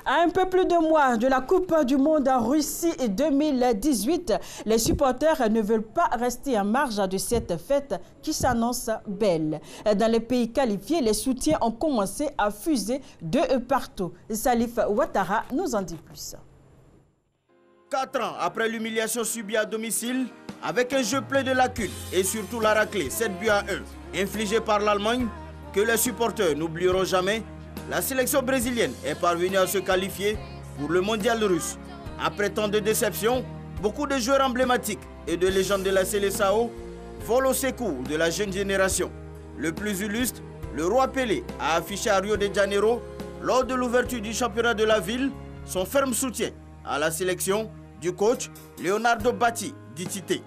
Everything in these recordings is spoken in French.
À un peu plus de mois de la Coupe du Monde en Russie 2018, les supporters ne veulent pas rester en marge de cette fête qui s'annonce belle. Dans les pays qualifiés, les soutiens ont commencé à fuser de partout. Salif Ouattara nous en dit plus. 4 ans après l'humiliation subie à domicile, avec un jeu plein de lacunes et surtout la raclée 7-1 infligée par l'Allemagne, que les supporters n'oublieront jamais, la sélection brésilienne est parvenue à se qualifier pour le mondial russe. Après tant de déceptions, beaucoup de joueurs emblématiques et de légendes de la Seleção volent au secours de la jeune génération. Le plus illustre, le roi Pelé, a affiché à Rio de Janeiro, lors de l'ouverture du championnat de la ville, son ferme soutien à la sélection du coach Leonardo Batti Tite.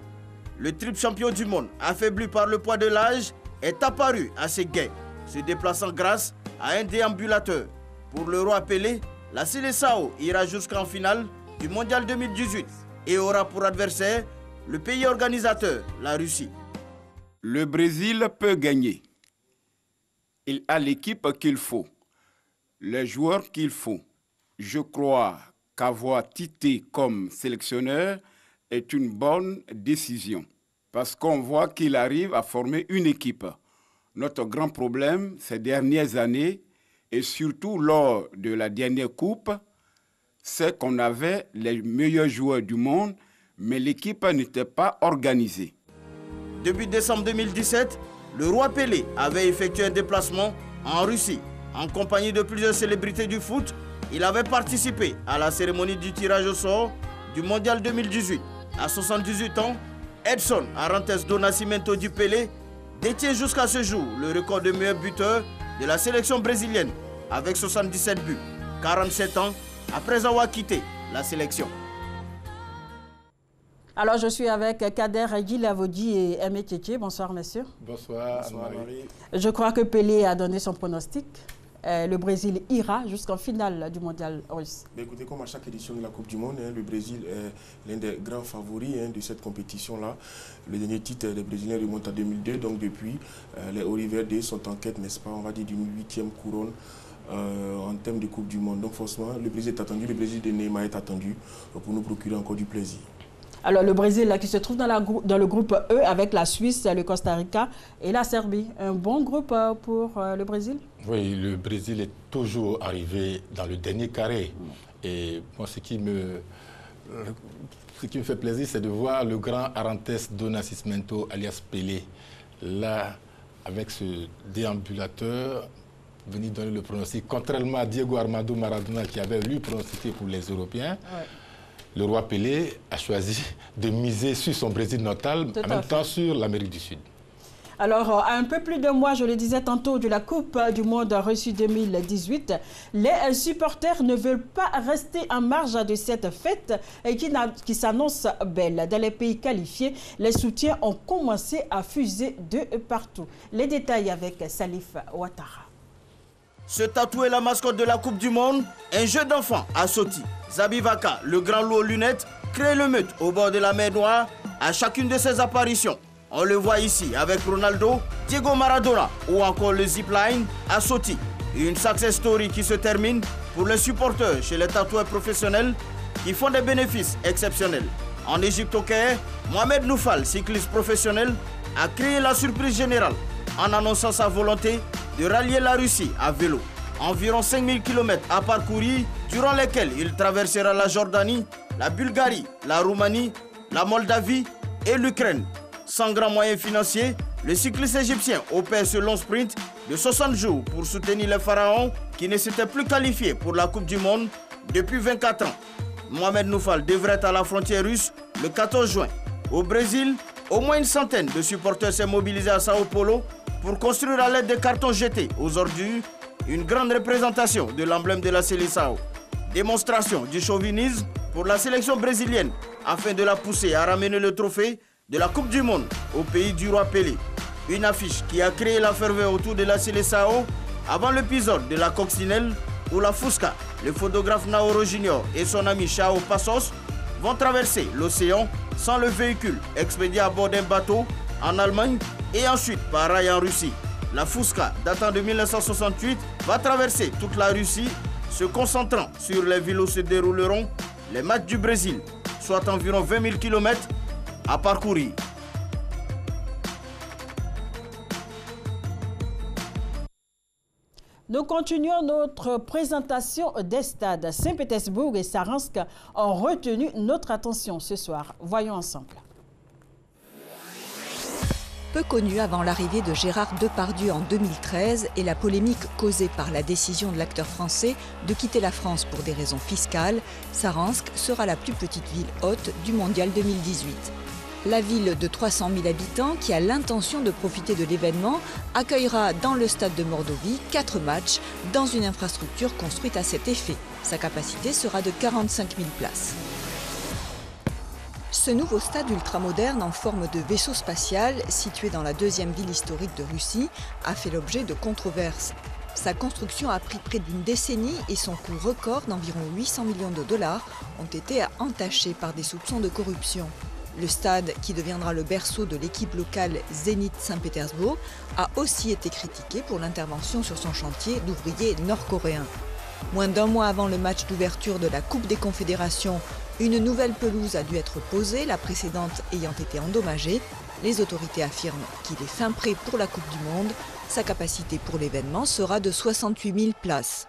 Le triple champion du monde, affaibli par le poids de l'âge, est apparu à ses gains, se déplaçant grâce à un déambulateur. Pour le roi Pelé, la Seleção ira jusqu'en finale du mondial 2018 et aura pour adversaire le pays organisateur, la Russie. Le Brésil peut gagner. Il a l'équipe qu'il faut, les joueurs qu'il faut. Je crois qu'avoir Tite comme sélectionneur est une bonne décision parce qu'on voit qu'il arrive à former une équipe. Notre grand problème ces dernières années, et surtout lors de la dernière coupe, c'est qu'on avait les meilleurs joueurs du monde, mais l'équipe n'était pas organisée. Depuis décembre 2017, le roi Pelé avait effectué un déplacement en Russie. En compagnie de plusieurs célébrités du foot, il avait participé à la cérémonie du tirage au sort du mondial 2018. À 78 ans, Edson Arantes do Nascimento du Pelé détient jusqu'à ce jour le record de meilleur buteur de la sélection brésilienne avec 77 buts, 47 ans après avoir quitté la sélection. Alors je suis avec Kader Guilavodi et Aimé Tchétché. Bonsoir messieurs. Bonsoir, Marie. Je crois que Pelé a donné son pronostic. Le Brésil ira jusqu'en finale du mondial russe. Mais écoutez, comme à chaque édition de la Coupe du Monde, le Brésil est l'un des grands favoris de cette compétition-là. Le dernier titre des Brésiliens remonte à 2002, donc depuis, les Oriverdes sont en quête, n'est-ce pas, on va dire d'une 8e couronne en termes de Coupe du Monde. Donc forcément, le Brésil est attendu, le Brésil de Neymar est attendu pour nous procurer encore du plaisir. Alors le Brésil là, qui se trouve dans le groupe E avec la Suisse, le Costa Rica et la Serbie. Un bon groupe pour le Brésil? Oui, le Brésil est toujours arrivé dans le dernier carré. Et moi, ce qui me fait plaisir, c'est de voir le grand Arantes do Nascimento, alias Pelé, là, avec ce déambulateur, venir donner le pronostic. Contrairement à Diego Armando Maradona, qui avait lui pronostiqué pour les Européens, ouais. Le roi Pelé a choisi de miser sur son Brésil natal, en même temps sur l'Amérique du Sud. Alors, à un peu plus de mois, je le disais tantôt, de la Coupe du Monde Russie 2018, les supporters ne veulent pas rester en marge de cette fête qui s'annonce belle. Dans les pays qualifiés, les soutiens ont commencé à fuser de partout. Les détails avec Salif Ouattara. Se tatouer la mascotte de la Coupe du Monde, un jeu d'enfant à Soti. Zabivaka, le grand loup aux lunettes, crée le meute au bord de la mer Noire à chacune de ses apparitions. On le voit ici avec Ronaldo, Diego Maradona ou encore le zipline à Soti. Une success story qui se termine pour les supporters chez les tatoueurs professionnels qui font des bénéfices exceptionnels. En Égypte au Caire, Mohamed Noufal, cycliste professionnel, a créé la surprise générale en annonçant sa volonté de rallier la Russie à vélo. Environ 5000 km à parcourir, durant lesquels il traversera la Jordanie, la Bulgarie, la Roumanie, la Moldavie et l'Ukraine. Sans grand moyen financier, le cycliste égyptien opère ce long sprint de 60 jours pour soutenir les pharaons qui ne s'étaient plus qualifiés pour la Coupe du Monde depuis 24 ans. Mohamed Noufal devrait être à la frontière russe le 14 juin. Au Brésil, au moins une centaine de supporters s'est mobilisé à Sao Paulo pour construire à l'aide de cartons jetés aux ordures une grande représentation de l'emblème de la Seleção. Démonstration du chauvinisme pour la sélection brésilienne afin de la pousser à ramener le trophée de la Coupe du Monde au pays du roi Pelé. Une affiche qui a créé la ferveur autour de la Seleção avant l'épisode de la coccinelle où la Fusca, le photographe Naoro Junior et son ami Chao Passos vont traverser l'océan sans le véhicule expédié à bord d'un bateau en Allemagne et ensuite par rail en Russie. La Fusca, datant de 1968, va traverser toute la Russie Se concentrant sur les villes où se dérouleront les matchs du Brésil, soit environ 20 000 km à parcourir. Nous continuons notre présentation des stades. Saint-Pétersbourg et Saransk ont retenu notre attention ce soir. Voyons ensemble. Peu connu avant l'arrivée de Gérard Depardieu en 2013 et la polémique causée par la décision de l'acteur français de quitter la France pour des raisons fiscales, Saransk sera la plus petite ville hôte du Mondial 2018. La ville de 300 000 habitants, qui a l'intention de profiter de l'événement, accueillera dans le stade de Mordovie 4 matchs dans une infrastructure construite à cet effet. Sa capacité sera de 45 000 places. Ce nouveau stade ultramoderne en forme de vaisseau spatial, situé dans la deuxième ville historique de Russie, a fait l'objet de controverses. Sa construction a pris près d'une décennie et son coût record d'environ 800 millions de dollars ont été entachés par des soupçons de corruption. Le stade, qui deviendra le berceau de l'équipe locale Zénith Saint-Pétersbourg, a aussi été critiqué pour l'intervention sur son chantier d'ouvriers nord-coréens. Moins d'un mois avant le match d'ouverture de la Coupe des Confédérations, une nouvelle pelouse a dû être posée, la précédente ayant été endommagée. Les autorités affirment qu'il est fin prêt pour la Coupe du Monde. Sa capacité pour l'événement sera de 68 000 places.